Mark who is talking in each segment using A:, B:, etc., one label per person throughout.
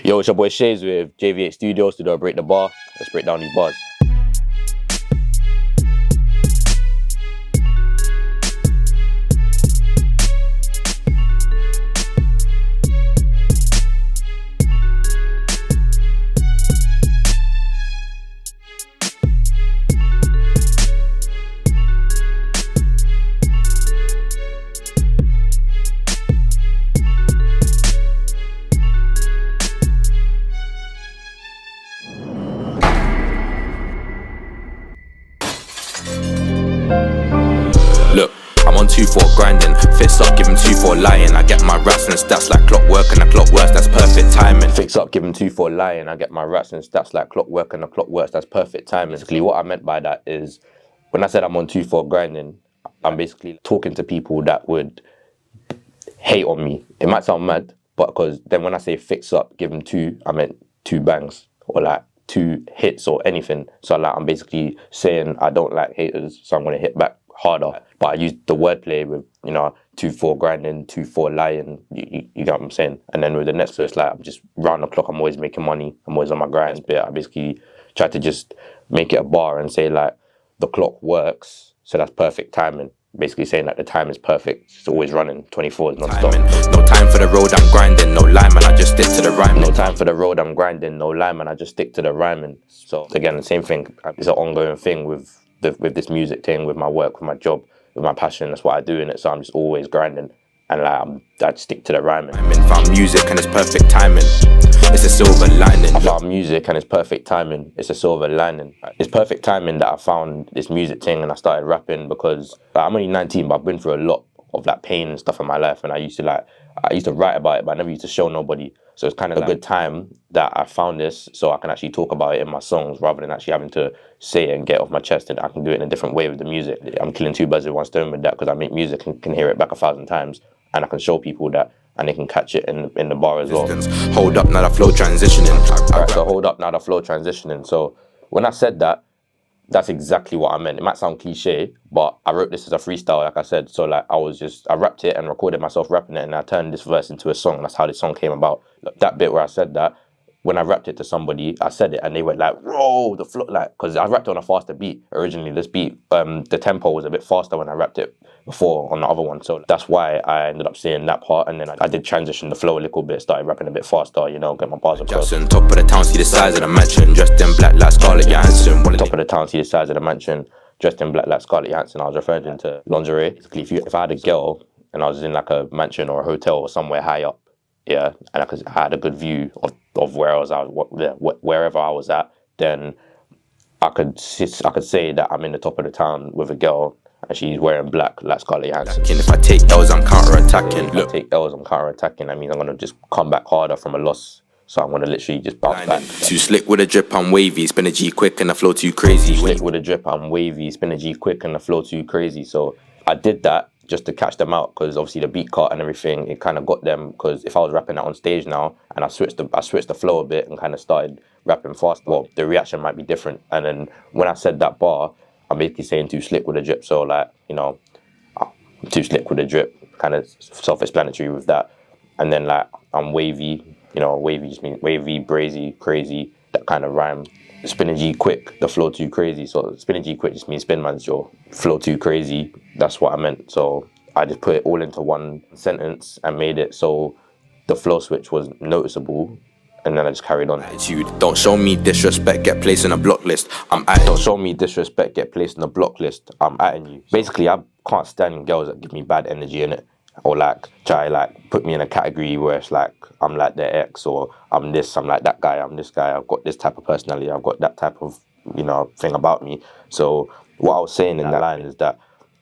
A: Yo, it's your boy Shayz with JV8 Studios to do a Break the Bar. Let's break down these bars.
B: Look, I'm on 2 for grinding, fits up, give him 2 for lying. I get my raps and stats like clockwork, and the clock works, that's perfect timing.
A: Fix up, give him 2 for lying. I get my raps and stats like clockwork, and the clock works, that's perfect timing. Basically, what I meant by that is, when I said I'm on 2 for grinding, I'm basically talking to people that would hate on me. It might sound mad, but because then when I say fix up, give him 2, I meant 2 bangs, or like 2 hits or anything. So like I'm basically saying I don't like haters, so I'm going to hit back harder. But I use the wordplay with, 2 for grinding, 2 for lying, you get what I'm saying? And then with the next verse, like I'm just round the clock, I'm always making money, I'm always on my grind. But I basically try to just make it a bar and say like the clock works, so that's perfect timing. Basically saying that the time is perfect, it's always running, 24 is non-stop.
B: No time for the road, I'm grinding, no lie man, I just stick to the rhyming.
A: No time for the road, I'm grinding, no lie man, I just stick to the rhyming. So again, the same thing, it's an ongoing thing with this music thing, with my work, with my job, with my passion. That's what I do in it, so I'm just always grinding, and like I stick to the rhyming.
B: I found music and it's perfect timing, it's a silver lining.
A: I found music and it's perfect timing, it's a silver lining. It's perfect timing that I found this music thing and I started rapping, because I'm only 19, but I've been through a lot of like pain and stuff in my life, and I used to write about it, but I never used to show nobody. So it's kind of a good time that I found this, so I can actually talk about it in my songs rather than actually having to say it and get it off my chest. And I can do it in a different way with the music. I'm killing 2 birds with 1 stone with that, because I make music and can hear it back 1,000 times, and I can show people that, and they can catch it in the bar as well.
B: Hold up, now the flow transitioning.
A: Alright, so hold up, now the flow transitioning. So when I said that, that's exactly what I meant. It might sound cliche, but I wrote this as a freestyle, like I said. So like I rapped it and recorded myself rapping it, and I turned this verse into a song. That's how this song came about. That bit where I said that, when I rapped it to somebody, I said it and they went like, whoa, the flow, like, because I rapped on a faster beat originally. This beat, the tempo was a bit faster when I rapped it before on the other one. So that's why I ended up saying that part, and then I did transition the flow a little bit, started rapping a bit faster, get my bars across.
B: Jackson, top of the town, see the size of the mansion, dressed in black like Scarlett Johansson.
A: Top of the town, see the size of the mansion, dressed in black like Scarlett Johansson. I was referring to lingerie. Basically, if I had a girl and I was in like a mansion or a hotel or somewhere high up, yeah, and I had a good view of wherever I was at, then I could say that I'm in the top of the town with a girl and she's wearing black like Scarlett Johansson.
B: If I take L's, I'm counter-attacking.
A: If I take L's, I'm counter-attacking. That means I'm going to just come back harder from a loss. So I'm going to literally just bounce back.
B: Too slick with a drip, I'm wavy. Spin a G quick and the flow too crazy.
A: Too slick with a drip, I'm wavy. Spin a G quick and the flow too crazy. So I did that just to catch them out, because obviously the beat cut and everything, it kind of got them. Because if I was rapping that on stage now and I switched the flow a bit and kind of started rapping faster, well, the reaction might be different. And then when I said that bar, I'm basically saying too slick with a drip. So like, too slick with a drip, kind of self-explanatory with that. And then like I'm wavy, wavy just means wavy, brazy, crazy, that kind of rhyme. Spin a G quick, the flow too crazy. So spin a G quick just means spin man's your flow too crazy. That's what I meant. So I just put it all into one sentence and made it so the flow switch was noticeable, and then I just carried on.
B: Attitude, don't show me disrespect, get placed in a block list.
A: Don't show me disrespect, get placed in a block list. I'm atting you. Basically, I can't stand girls that give me bad energy in it, or like try like put me in a category where it's like I'm like their ex, or I'm this, I'm like that guy, I'm this guy, I've got this type of personality, I've got that type of thing about me. So what I was saying in that line is that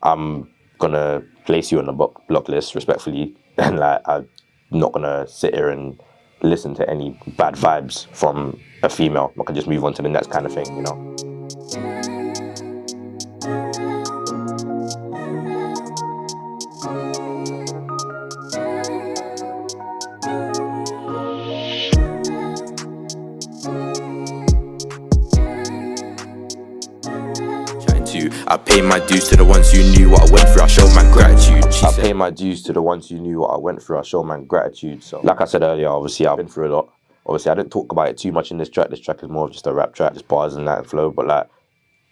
A: I'm gonna place you on the block list respectfully, and like I'm not gonna sit here and listen to any bad vibes from a female. I can just move on to the next kind of thing,
B: I pay my dues to the ones who knew what I went through, I show my gratitude.
A: I pay my dues to the ones who knew what I went through, I show my gratitude. So like I said earlier, obviously I've been through a lot. obviously I didn't talk about it too much in this track. This track is more of just a rap track, just bars and that and flow. But like,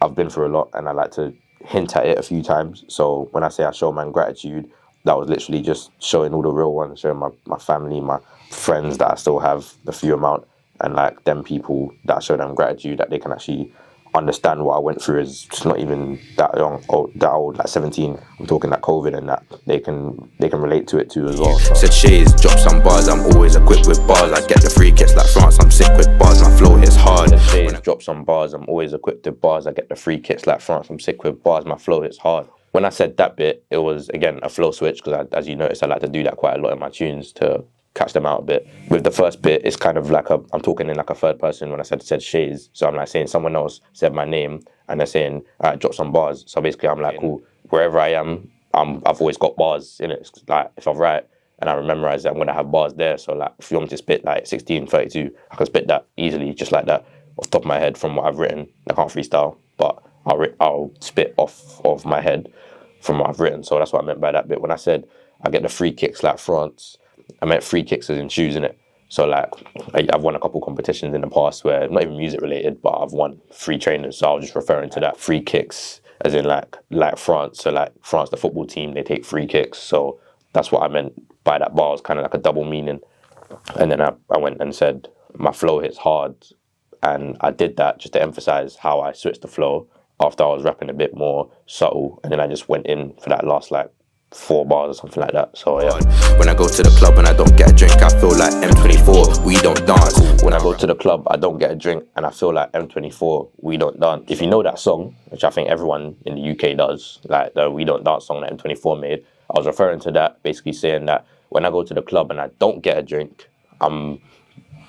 A: I've been through a lot, and I like to hint at it a few times. So when I say I show man gratitude, that was literally just showing all the real ones, showing my family, my friends that I still have the few amount, and like them people that I show them gratitude, that they can actually understand what I went through is just not even that young or that old, like 17. I'm talking like COVID and that they can relate to it too as well. So.
B: Said Shayz, drop some bars, I'm always equipped with bars. I get the free kicks like France, I'm sick with bars, my flow hits hard.
A: Said Shayz, drop some bars, I'm always equipped with bars. I get the free kicks like France, I'm sick with bars, my flow hits hard. When I said that bit, it was again a flow switch, because as you notice, I like to do that quite a lot in my tunes to catch them out a bit. With the first bit, it's kind of like I'm talking in like a third person when I said Shayz. So I'm like saying someone else said my name and they're saying, all right, drop some bars. So basically I'm like, cool, wherever I am, I've always got bars in it. It's like if I write and I memorize it, I'm gonna have bars there. So like if you want me to spit like 1632, I can spit that easily, just like that, off the top of my head from what I've written. I can't freestyle, but I'll spit off of my head from what I've written. So that's what I meant by that bit. When I said I get the free kicks like France, I meant free kicks as in shoes, in it. So like I've won a couple competitions in the past where not even music related, but I've won free trainers. So I was just referring to that free kicks as in like France. So like France, the football team, they take free kicks. So that's what I meant by that bar. It was kind of like a double meaning. And then I went and said my flow hits hard, and I did that just to emphasize how I switched the flow after I was rapping a bit more subtle, and then I just went in for that last like 4 bars or something like that. So yeah.
B: When I go to the club and I don't get a drink, I feel like M24, we don't dance.
A: When I go to the club, I don't get a drink and I feel like M24, we don't dance. If you know that song, which I think everyone in the UK does, like the We Don't Dance song that M24 made, I was referring to that, basically saying that when I go to the club and I don't get a drink, I'm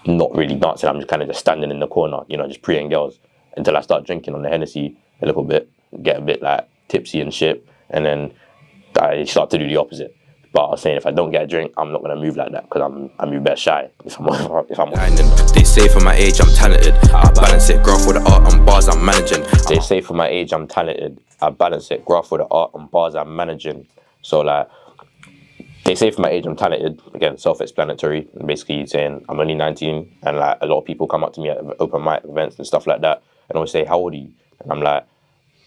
A: not really dancing. I'm just kind of just standing in the corner, you know, just preying girls until I start drinking on the Hennessy a little bit, get a bit like tipsy and shit, and then I start to do the opposite. But I was saying if I don't get a drink, I'm not gonna move like that, because I'm a bit shy. If I'm
B: They say for my age I'm talented, I balance it, graph with the art and bars I'm managing.
A: They say for my age I'm talented, I balance it, graph with the art and bars I'm managing. So like, they say for my age I'm talented, again, self-explanatory, basically saying I'm only 19, and like a lot of people come up to me at open mic events and stuff like that and always say, how old are you? And I'm like,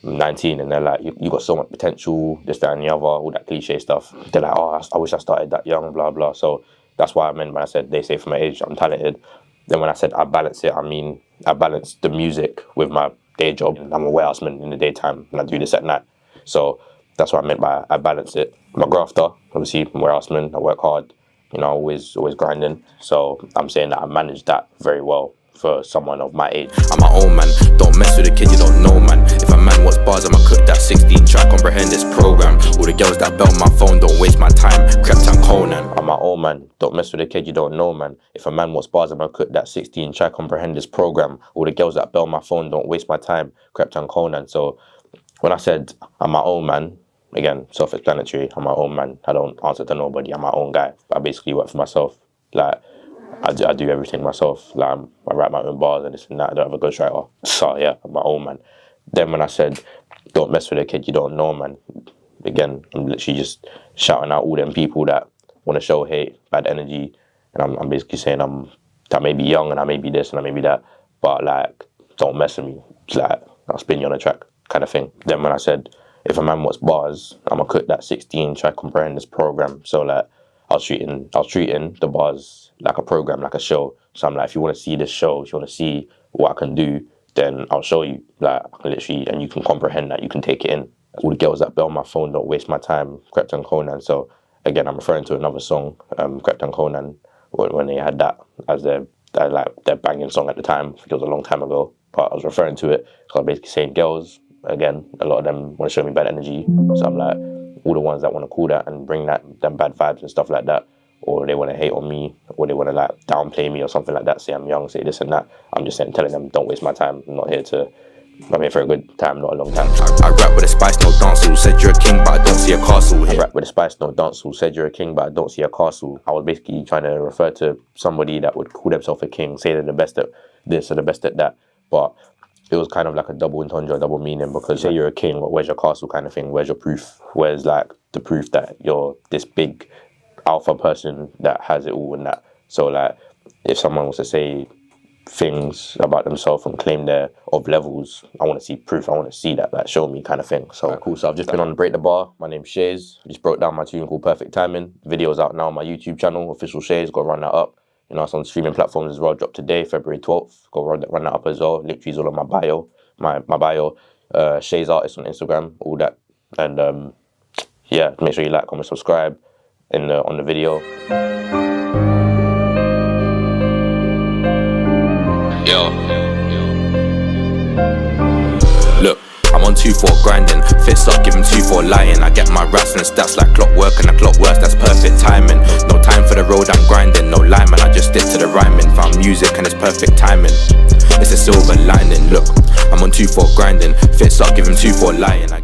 A: I'm 19, and they're like, you got so much potential, this, that, and the other, all that cliche stuff. They're like, oh, I wish I started that young, blah, blah. So that's why I meant when I said they say for my age I'm talented. Then when I said I balance it, I mean I balance the music with my day job. I'm a warehouseman in the daytime, and I do this at night. So that's what I meant by I balance it. I'm a grafter, obviously, I'm a warehouseman, I work hard, you know, always grinding. So I'm saying that I manage that very well for someone of my age.
B: I'm my own man, don't mess with a kid you don't know, man. If a man wants bars, I'ma cook that 16 track, comprehend this program. All the girls that bell my phone, don't waste my time. Crept and Conan.
A: I'm my own man, don't mess with a kid you don't know, man. If a man wants bars, I'ma cook that 16 track, comprehend this program. All the girls that bell my phone, don't waste my time. Crept and Conan. So when I said I'm my own man, again, self-explanatory, I'm my own man. I don't answer to nobody, I'm my own guy. I basically work for myself. Like, I do everything myself. Like I write my own bars and this and that. I don't have a ghostwriter. So yeah, I'm my own man. Then when I said, don't mess with a kid you don't know, man, again, I'm literally just shouting out all them people that want to show hate, bad energy. And I'm basically saying I may be young and I may be this and I may be that, but like, don't mess with me. It's like, I'll spin you on a track kind of thing. Then when I said, if a man wants bars, I'm going to cook that 16 track, comprehend this program. So like, I was treating the bars like a program, like a show. So I'm like, if you want to see this show, if you want to see what I can do, then I'll show you. Like, I can literally, and you can comprehend that, you can take it in. All the girls that bell my phone, don't waste my time, Crept and Conan. So again, I'm referring to another song, Crept and Conan, when they had that as their banging song at the time. I think it was a long time ago, but I was referring to it. So I'm basically saying girls, again, a lot of them want to show me bad energy. So I'm like, all the ones that want to call that and bring them bad vibes and stuff like that, or they want to hate on me, or they want to like downplay me or something like that, say I'm young, say this and that, I'm just telling them, don't waste my time. I'm here for a good time, not a long time.
B: I rap with a spice, no dancehall. Said you're a king, but I don't see a castle here.
A: I rap with a spice, no dancehall. Said you're a king, but I don't see a castle. I was basically trying to refer to somebody that would call themselves a king, say they're the best at this or the best at that, but it was kind of like a double entendre, double meaning, because say you're a king, but where's your castle kind of thing? Where's your proof? Where's like the proof that you're this big alpha person that has it all and that? So like, if someone was to say things about themselves and claim they're of levels, I want to see proof. I want to see that, like, show me kind of thing. So cool. So I've just been on Break the Bar. My name's Shayz. I just broke down my tune called Perfect Timing. The video's out now on my YouTube channel, official Shayz. Got to run that up. You know, it's on streaming platforms as well. Dropped today, February 12th. Got to run that up as well. Literally is all on my bio. My bio. Shayz Artist on Instagram. All that. And yeah, make sure you like, comment, subscribe on the video.
B: Yo. Look, I'm on 2-4 grinding. Fits up, give him 2-4 lying. I get my raps and stats like clockwork, and the clock works, that's perfect timing. No time for the road, I'm grinding. No lie, man, I just stick to the rhyming. Found music and it's perfect timing. It's a silver lining. Look, I'm on 2-4 grinding. Fits up, give him 2-4 lying.